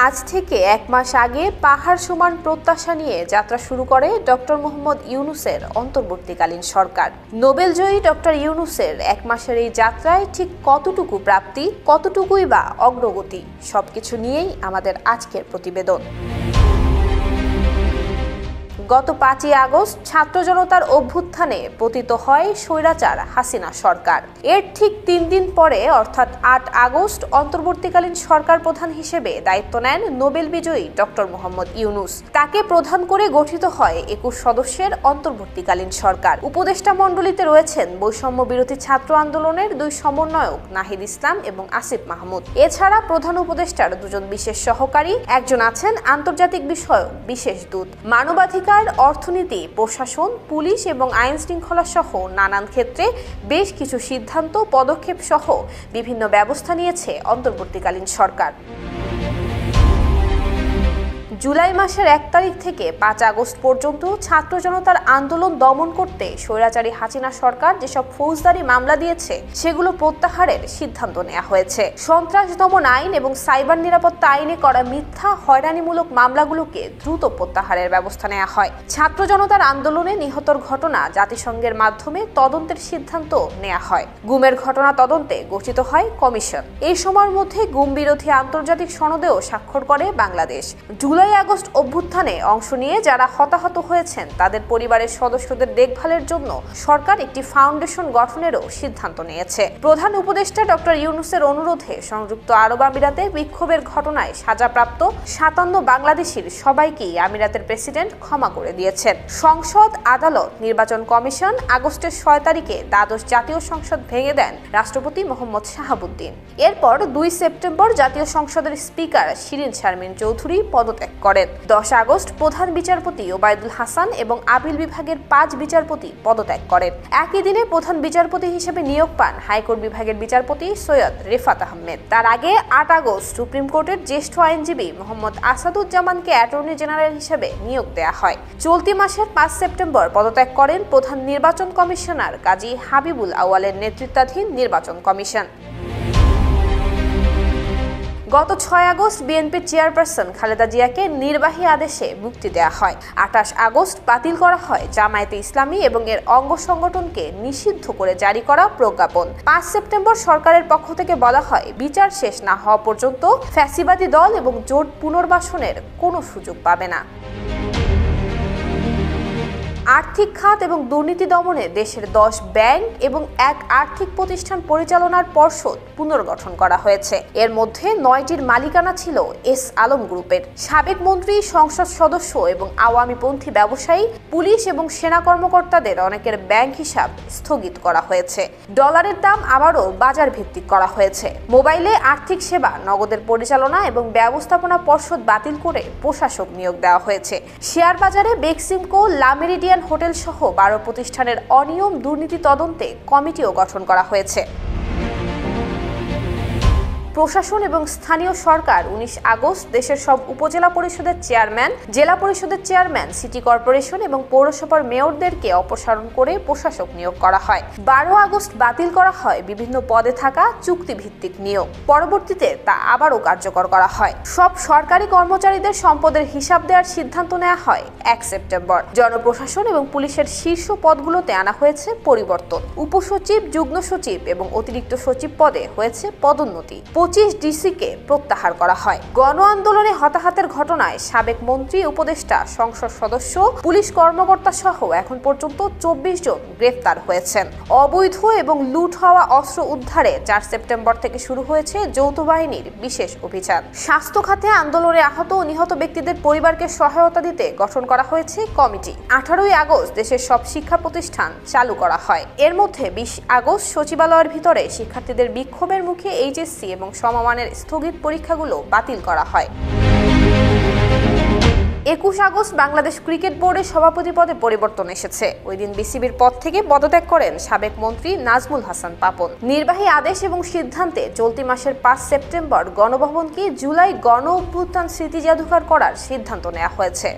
আজ থেকে এক মাস আগে পাহাড় সমান প্রত্যাশা নিয়ে যাত্রা শুরু করে ডক্টর মোহাম্মদ ইউনূসের অন্তর্বর্তীকালীন সরকার। নোবেলজয়ী ডক্টর ইউনূসের এক মাসের এই যাত্রায় ঠিক কতটুকু প্রাপ্তি, কতটুকুই বা অগ্রগতি, সবকিছু নিয়েই আমাদের আজকের প্রতিবেদন। গত 5ই আগস্ট ছাত্র জনতার অভ্যুত্থানে পতিত হয় স্বৈরাচার হাসিনা সরকার। এর ঠিক 3 দিন পরে অর্থাৎ 8 আগস্ট অন্তর্বর্তীকালীন সরকার প্রধান হিসেবে দায়িত্ব নেন নোবেল বিজয়ী ডক্টর মোহাম্মদ ইউনূস। তাকে প্রধান করে গঠিত হয় 21 সদস্যের অন্তর্বর্তীকালীন সরকার। উপদেষ্টা মণ্ডলীতে রয়েছেন বৈষম্য বিরোধী ছাত্র আন্দোলনের 2 সমন্বয়ক নাহিদ ইসলাম এবং আসিফ মাহমুদ। এছাড়া প্রধান উপদেষ্টার 2 জন বিশেষ সহকারী, একজন আছেন আন্তর্জাতিক বিষয়ক বিশেষ দূত। মানবাধিকার, অর্থনীতি, প্রশাসন, পুলিশ এবং আইন শৃঙ্খলা সহ নানান ক্ষেত্রে বেশ কিছু সিদ্ধান্ত, পদক্ষেপ সহ বিভিন্ন ব্যবস্থা নিয়েছে অন্তর্বর্তীকালীন সরকার। জুলাই মাসের 1 তারিখ থেকে 5 আগস্ট পর্যন্ত ছাত্র জনতার আন্দোলন দমন করতে স্বৈরাচারী হাসিনা সরকার যেসব ফৌজদারি মামলা দিয়েছে সেগুলো প্রত্যাহারের সিদ্ধান্ত নেওয়া হয়েছে। সন্ত্রাস দমন আইন এবং সাইবার নিরাপত্তা আইনে করা মিথ্যা হয়রানিমূলক মামলাগুলোকে দ্রুত প্রত্যাহারের ব্যবস্থা নেওয়া হয়। ছাত্র জনতার আন্দোলনে নিহতর ঘটনা জাতিসংঘের মাধ্যমে তদন্তের সিদ্ধান্ত নেওয়া হয়। গুমের ঘটনা তদন্তে গঠিত হয় কমিশন। এই সময়ের মধ্যে গুম বিরোধী আন্তর্জাতিক সনদেও স্বাক্ষর করে বাংলাদেশ। জুলাই আগস্ট অভ্যুত্থানে অংশ নিয়ে যারা হতাহত হয়েছেন তাদের পরিবারের সদস্যদের দেখভালের জন্য সরকার একটি ফাউন্ডেশন গঠনেরও সিদ্ধান্ত নিয়েছে। প্রধান উপদেষ্টা ডক্টর ইউনূসের অনুরোধে সংযুক্ত আরব আমিরাতে বিক্ষোভের ঘটনায় সাজাপ্রাপ্ত 57 বাংলাদেশির সবাইকেই আমিরাতের প্রেসিডেন্ট ক্ষমা করে দিয়েছেন। সংসদ, আদালত, নির্বাচন কমিশন আগস্টের 6 তারিখে দ্বাদশ জাতীয় সংসদ ভেঙে দেন রাষ্ট্রপতি মোহাম্মদ শাহাবুদ্দিন। এরপর 2 সেপ্টেম্বর জাতীয় সংসদের স্পিকার শিরীন শারমিন চৌধুরী পদত্যাগ করেন। 10 আগস্ট প্রধান বিচারপতি ওবায়দুল হাসান এবং আপিল বিভাগের 5 বিচারপতি পদত্যাগ করেন। একই দিনে প্রধান বিচারপতি হিসেবে নিয়োগ পান হাইকোর্ট বিভাগের বিচারপতি সৈয়দ রেফাত আহমেদ। তার আগে 8 আগস্ট সুপ্রিম কোর্টের জ্যেষ্ঠ আইনজীবী মোহাম্মদ আসাদুজ্জামানকে অ্যাটর্নি জেনারেল হিসেবে নিয়োগ দেওয়া হয়। চলতি মাসের 5 সেপ্টেম্বর পদত্যাগ করেন প্রধান নির্বাচন কমিশনার কাজী হাবিবুল আউয়ালের নেতৃত্বাধীন নির্বাচন কমিশন। গত 6 আগস্ট বিএনপির চেয়ারপারসন খালেদা জিয়াকে নির্বাহী আদেশে মুক্তি দেওয়া হয়। 28 আগস্ট বাতিল করা হয় জামায়াতে ইসলামী এবং এর অঙ্গ সংগঠনকে নিষিদ্ধ করে জারি করা প্রজ্ঞাপন। 5 সেপ্টেম্বর সরকারের পক্ষ থেকে বলা হয় বিচার শেষ না হওয়া পর্যন্ত ফ্যাসিবাদী দল এবং জোট পুনর্বাসনের কোনো সুযোগ পাবে না। আর্থিক খাত এবং দুর্নীতি দমনে দেশের 10 ব্যাংক এবং 1 আর্থিক প্রতিষ্ঠান পরিচালনার পর্ষদ পুনর্গঠন করা হয়েছে। এর মধ্যে 9টির মালিকানা ছিল এস আলম গ্রুপের। সাবেক মন্ত্রী, সংসদ সদস্য এবং আওয়ামীপন্থী ব্যবসায়ী, পুলিশ এবং সেনা কর্মকর্তাদের অনেকের ব্যাংক হিসাব স্থগিত করা হয়েছে। ডলারের দাম আবারও বাজার ভিত্তিক করা হয়েছে। মোবাইলে আর্থিক সেবা, নগদের পরিচালনা এবং ব্যবস্থাপনা পর্ষদ বাতিল করে প্রশাসক নিয়োগ দেওয়া হয়েছে। শেয়ার বাজারে বেক্সিমকো, লামেরিডিয়ান হোটেল সহ 12 প্রতিষ্ঠানের অনিয়ম দুর্নীতি তদন্তে কমিটিও গঠন করা হয়েছে। প্রশাসন এবং স্থানীয় সরকার 19 আগস্ট দেশের সব উপজেলা পরিষদের চেয়ারম্যান, জেলা পরিষদের চেয়ারম্যান, সিটি কর্পোরেশন এবং পৌরসভার মেয়রদেরকে অপসারণ করে প্রশাসক নিয়োগ করা হয়। 12 আগস্ট বাতিল করা হয় বিভিন্ন পদে থাকা চুক্তিভিত্তিক নিয়োগ। পরবর্তীতে তা আবারও কার্যকর করা হয়। সব সরকারি কর্মচারীদের সম্পদের হিসাব দেওয়ার সিদ্ধান্ত নেওয়া হয় 1 সেপ্টেম্বর। জনপ্রশাসন এবং পুলিশের শীর্ষ পদগুলোতে আনা হয়েছে পরিবর্তন। উপসচিব, যুগ্ম সচিব এবং অতিরিক্ত সচিব পদে হয়েছে পদোন্নতি। 25 ডিসিকে প্রত্যাহার করা হয়। গণ আন্দোলনে হতাহতের ঘটনায় সাবেক মন্ত্রী, উপদেষ্টা, সংসদ সদস্য, পুলিশ কর্মকর্তা সহ এখন পর্যন্ত 24 জন গ্রেফতার হয়েছেন। অবৈধ এবং লুট হওয়া অস্ত্র উদ্ধারে 4 সেপ্টেম্বর থেকে শুরু হয়েছে যৌথ বাহিনীর বিশেষ অভিযান। স্বাস্থ্য খাতে আন্দোলনে আহত ও নিহত ব্যক্তিদের পরিবারকে সহায়তা দিতে গঠন করা হয়েছে কমিটি। 18 আগস্ট দেশের সব শিক্ষা প্রতিষ্ঠান চালু করা হয়। এর মধ্যে 20 আগস্ট সচিবালয়ের ভিতরে শিক্ষার্থীদের বিক্ষোভের মুখে এইচএসসি এবং সমমানের স্থগিত পরীক্ষাগুলো বাতিল করা হয়। 21 আগস্ট বাংলাদেশ ক্রিকেট বোর্ডের সভাপতি পদে পরিবর্তন এসেছে। ওই দিন বিসিবির পদ থেকে পদত্যাগ করেন সাবেক মন্ত্রী নাজমুল হাসান পাপন। নির্বাহী আদেশ এবং সিদ্ধান্তে চলতি মাসের 5 সেপ্টেম্বর গণভবনকে জুলাই গণ অভ্যুত্থান স্মৃতি জাদুঘর করার সিদ্ধান্ত নেওয়া হয়েছে।